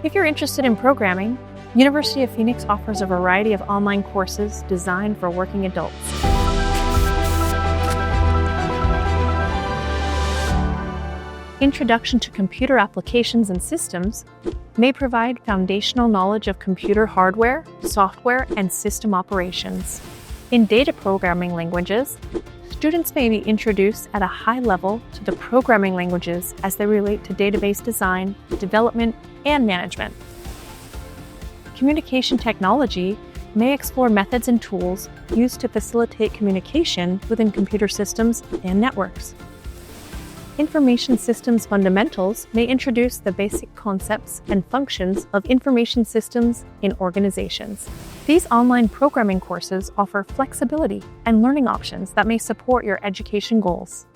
If you're interested in programming, University of Phoenix offers a variety of online courses designed for working adults. Introduction to Computer Applications and Systems may provide foundational knowledge of computer hardware, software, and system operations. In data programming languages, students may be introduced at a high level to the programming languages as they relate to database design, development, and management. Communication technology may explore methods and tools used to facilitate communication within computer systems and networks. Information systems fundamentals may introduce the basic concepts and functions of information systems in organizations. These online programming courses offer flexibility and learning options that may support your education goals.